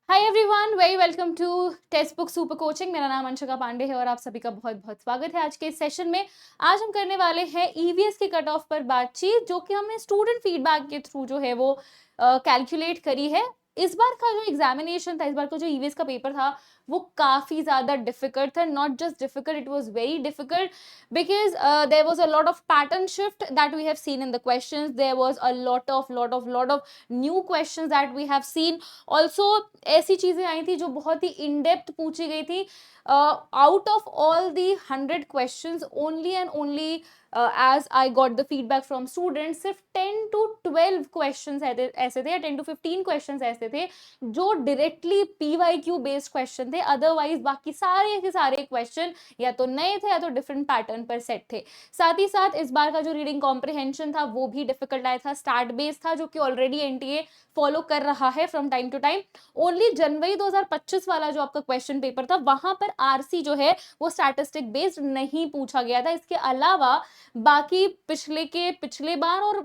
Hi everyone, very welcome to textbook super coaching. मेरा नाम अंशिका पांडे है और आप सभी का बहुत बहुत स्वागत है आज के इस सेशन में। आज हम करने वाले हैं ईवीएस के कट ऑफ पर बातचीत, जो कि हमने स्टूडेंट फीडबैक के थ्रू जो है वो कैलकुलेट करी है। इस बार का जो एग्जामिनेशन था, इस बार का जो ईवीएस का पेपर था, वो काफी ज्यादा डिफिकल्ट था। Not just difficult, it was very difficult because there was a lot of pattern shift that we have seen in the questions. There was a lot of new questions that we have seen. Also ऐसी चीजें आई थी जो बहुत ही in depth पूछी गई थी। Out of all the 100 questions, only and only as I got the feedback from students, सिर्फ 10 to 12 questions ऐसे थे या 10 to 15 क्वेश्चंस ऐसे थे जो डायरेक्टली पीवाईक्यू बेस्ड क्वेश्चन थे। अदरवाइज बाकी सारे के सारे क्वेश्चन या तो नए थे या तो डिफरेंट पैटर्न पर सेट थे। साथ ही साथ इस बार का जो रीडिंग कॉम्प्रिहेंशन था वो भी डिफिकल्ट आया था। स्टार्ट बेस्ड था, जो कि ऑलरेडी एनटीए फॉलो कर रहा है from time to time. Only जनवरी 2025 वाला जो आपका क्वेश्चन पेपर था, वहां पर आरसी जो है वो स्टैटिस्टिक बेस्ड नहीं पूछा गया था। इसके अलावा बाकी पिछले बार और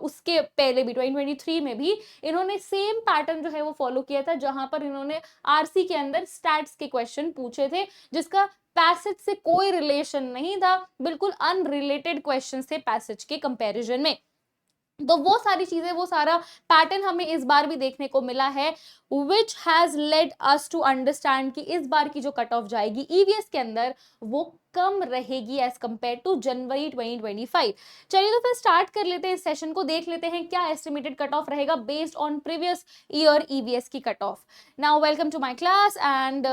उसके पहले भी 2023 में भी इन्होंने सेम पैटर्न जो है वो फॉलो किया था, जहां पर इन्होंने आरसी के अंदर स्टैट्स के क्वेश्चन पूछे थे, जिसका पैसेज से कोई रिलेशन नहीं था। बिल्कुल अनरिलेटेड क्वेश्चंस थे पैसेज के कंपैरिजन में। तो वो सारी चीजें, वो सारा पैटर्न हमें इस बार भी देखने को मिला है, which has led us to understand कि इस बार की जो कट ऑफ जाएगी ईवीएस के अंदर वो कम रहेगी एज कंपेयर टू जनवरी 2025। चलिए तो फिर स्टार्ट कर लेते हैं इस सेशन को, देख लेते हैं क्या एस्टिमेटेड कट ऑफ रहेगा based on previous year EVS की cut off. Now welcome to my class and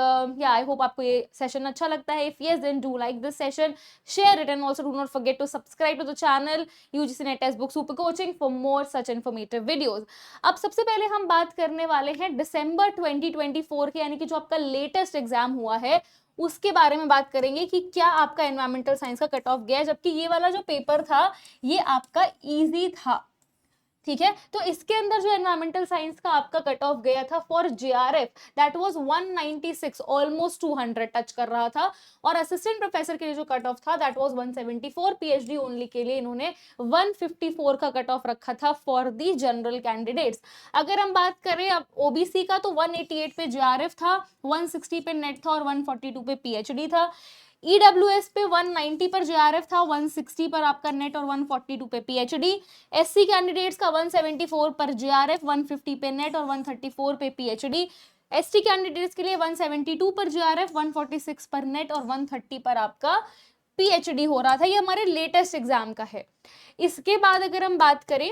yeah I hope आपको ये सेशन अच्छा लगता है। If yes then do like this session, share it and also do not forget to subscribe to the channel UGC NET textbook super coaching for more such informative videos. अब सबसे पहले हम बात करने वाले हैं दिसंबर 2024 के, यानी कि जो आपका लेटेस्ट एग्जाम हुआ है उसके बारे में बात करेंगे कि क्या आपका एनवायरमेंटल साइंस का कट ऑफ गया है। जबकि ये वाला जो पेपर था ये आपका इजी था, ठीक है। तो इसके अंदर जो एनवायरमेंटल साइंस का आपका कट ऑफ गया था for JRF, that was 196, almost 200 touch कर रहा था। और असिस्टेंट प्रोफेसर के लिए जो कट ऑफ था दैट वाज 174, पीएचडी ओनली के लिए इन्होंने 154 का कट ऑफ रखा था फॉर दी जनरल कैंडिडेट्स। अगर हम बात करें अब ओबीसी का, तो 188 पे जेआरएफ था, 160 पे नेट था और 142 पे पीएचडी था। ईडब्ल्यूएस पे 190 पर जेआरएफ था, 160 पर आपका नेट और 142 पे पीएचडी। एससी कैंडिडेट्स का 174 पर जेआरएफ, 150 पे नेट और 134 पे पीएचडी। एसटी कैंडिडेट्स के लिए 172 पर जेआरएफ, 146 पर नेट और 130 पर आपका पीएचडी हो रहा था। ये हमारे लेटेस्ट एग्जाम का है। इसके बाद अगर हम बात करें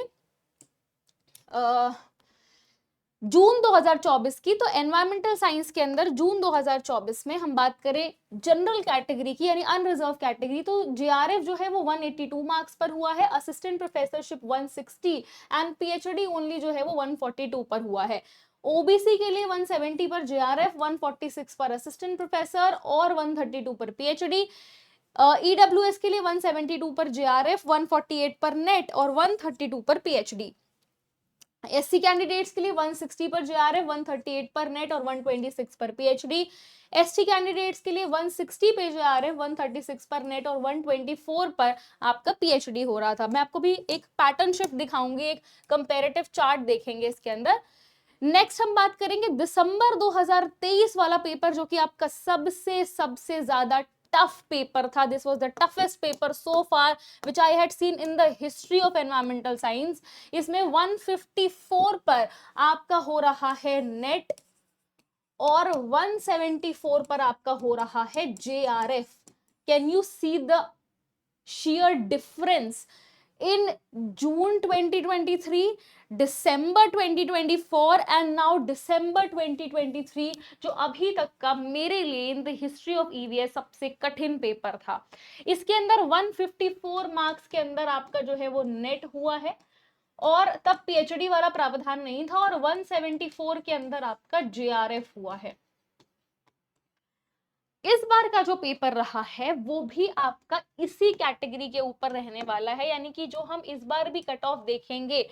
जून 2024 की, तो एनवायरमेंटल साइंस के अंदर जून 2024 में हम बात करें जनरल कैटेगरी की यानी अनरिजर्व कैटेगरी, तो जेआरएफ जो है वो 182 मार्क्स पर हुआ है, assistant professorship 160 and PhD only जो है वो 142 पर हुआ है। ओबीसी के लिए 170 पर जेआरएफ, 146 पर असिस्टेंट प्रोफेसर और 132 पर पीएचडी। ईडब्ल्यूएस के लिए 172 पर जेआरएफ, 148 पर नेट और 132 पर पीएचडी। एससी कैंडिडेट्स के लिए 160 पर जेआरएफ, 138 पर नेट और 126 पर पीएचडी। एसटी कैंडिडेट्स के लिए 160 पे जेआरएफ, 136 पर नेट और 124 पर आपका पीएचडी हो रहा था। मैं आपको भी एक पैटर्न शिफ्ट दिखाऊंगी, एक कंपैरेटिव चार्ट देखेंगे इसके अंदर। नेक्स्ट हम बात करेंगे दिसंबर 2023 वाला पेपर, जो कि आपका सबसे सबसे ज्यादा टफ पेपर था। This was the toughest paper so far which I had seen in the history of environmental science. इसमें 154 पर आपका हो रहा है नेट और 174 पर आपका हो रहा है JRF. Can you see the sheer difference in June 2023, December 2024 and now December 2023, जो अभी तक का मेरे लिए in the history of EVS सबसे कठिन पेपर था। इसके अंदर 154 मार्क्स के अंदर आपका जो है वो नेट हुआ है और तब पीएचडी वाला प्रावधान नहीं था, और 174 के अंदर आपका जेआरएफ हुआ है। इस बार का जो पेपर रहा है वो भी आपका इसी कैटेगरी के ऊपर रहने वाला है, यानी कि जो हम इस बार भी कट ऑफ देखेंगे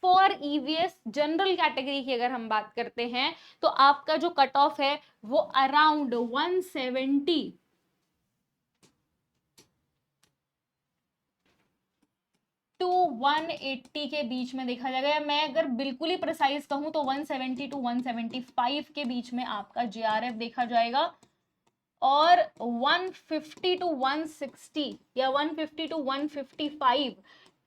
फॉर ईवीएस जनरल कैटेगरी की अगर हम बात करते हैं, तो आपका जो कट ऑफ है वो अराउंड 170 टू 180 के बीच में देखा जाएगा, या मैं अगर बिल्कुल ही प्रिसाइज कहूँ तो 170 टू 175 के बीच में आपका जीआरएफ देखा जाएगा, और 150 टू 160 या 150 टू 155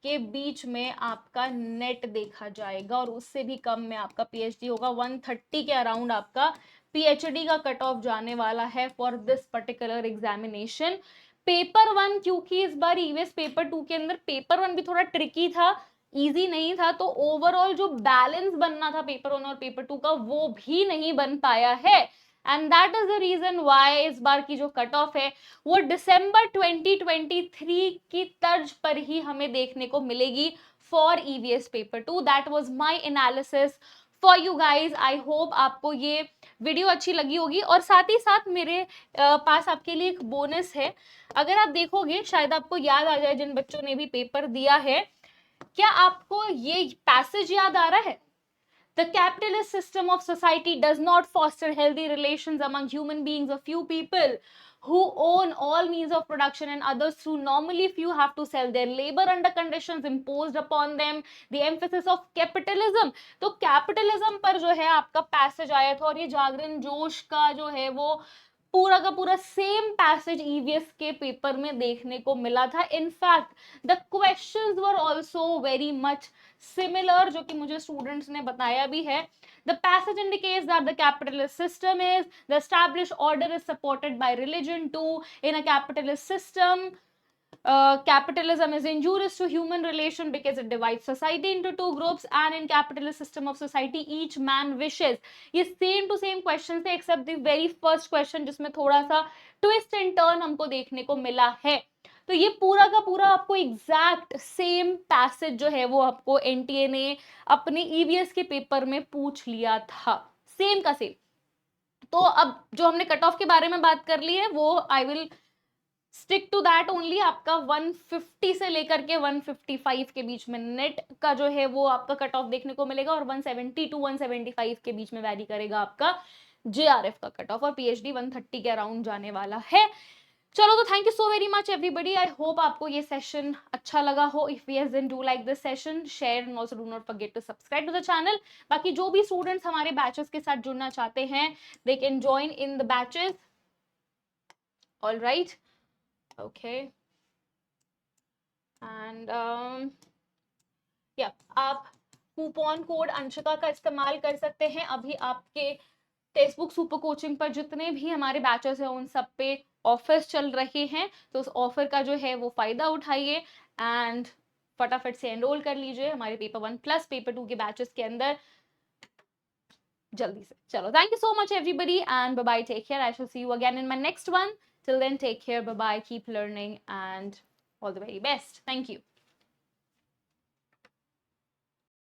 के बीच में आपका नेट देखा जाएगा, और उससे भी कम में आपका पीएचडी होगा। 130 के अराउंड आपका पीएचडी का कट ऑफ जाने वाला है for this particular examination. Paper one, क्योंकि इस बार ईवीएस पेपर टू के अंदर पेपर वन भी थोड़ा ट्रिकी था, इजी नहीं था, तो ओवरऑल जो बैलेंस बनना था पेपर वन और पेपर टू का वो भी नहीं बन पाया है, and that is the reason why इस बार की जो कट ऑफ है वो दिसंबर 2023 की तर्ज पर ही हमें देखने को मिलेगी for EVS paper two. That was my analysis for you guys. I hope आपको ये वीडियो अच्छी लगी होगी, और साथ ही साथ मेरे पास आपके लिए एक बोनस है। अगर आप देखोगे शायद आपको याद आ जाए, जिन बच्चों ने भी पेपर दिया है, क्या आपको ये पैसेज याद आ रहा है? The capitalist system of society does not foster healthy relations among human beings. A few people who own all means of production and others through normally few have to sell their labor under conditions imposed upon them. The emphasis of capitalism. तो capitalism पर जो है आपका passage आया था, और ये जागरण जोश का जो है वो पूरा का पूरा सेम पैसेज ईवीएस के पेपर में देखने को मिला था। In fact the questions were also very much similar, जो कि मुझे स्टूडेंट्स ने बताया भी है। The passage indicates that the capitalist system is the established order is supported by religion too. In a capitalist system, capitalism is injurious to human relation because it divides society into two groups, and in capitalist system of society each man wishes. ये same to same question थे, except the very first question जिसमें थोड़ा सा twist and turn हमको देखने को मिला है। तो ये पूरा का पूरा आपको एग्जैक्ट सेम पैसेज जो है वो आपको एनटीए ने अपने ईवीएस के पेपर में पूछ लिया था, सेम का सेम। तो अब जो हमने कट ऑफ के बारे में बात कर ली है वो I will stick to that only. आपका 150 से लेकर के 155 के बीच में नेट का जो है वो आपका कट ऑफ देखने को मिलेगा, और 170 टू 175 के बीच में वैरी करेगा आपका जेआरएफ का कट ऑफ, और पीएचडी 130 के अराउंड जाने वाला है। चलो, तो thank you so very much everybody. I hope आपको ये सेशन अच्छा लगा हो। If yes then do like this session, share, and also do not forget to subscribe to the channel. बाकी जो भी स्टूडेंट्स हमारे बैचेस के साथ जुड़ना चाहते हैं, they can join in the batches. All right, okay, and या आप कूपन कोड अंशिका का इस्तेमाल कर सकते हैं। अभी आपके टेक्स्टबुक सुपर कोचिंग पर जितने भी हमारे बैचेस हैं उन सब पे ऑफर्स चल रहे हैं, तो उस ऑफर का जो है वो फायदा उठाइए एंड फटाफट से एनरोल कर लीजिए हमारे paper one plus paper two के बैचेस के अंदर जल्दी से। चलो, thank you so much everybody and bye bye, take care. I shall see you again in my next one. Till then, take care, bye bye, keep learning and all the very best. Thank you.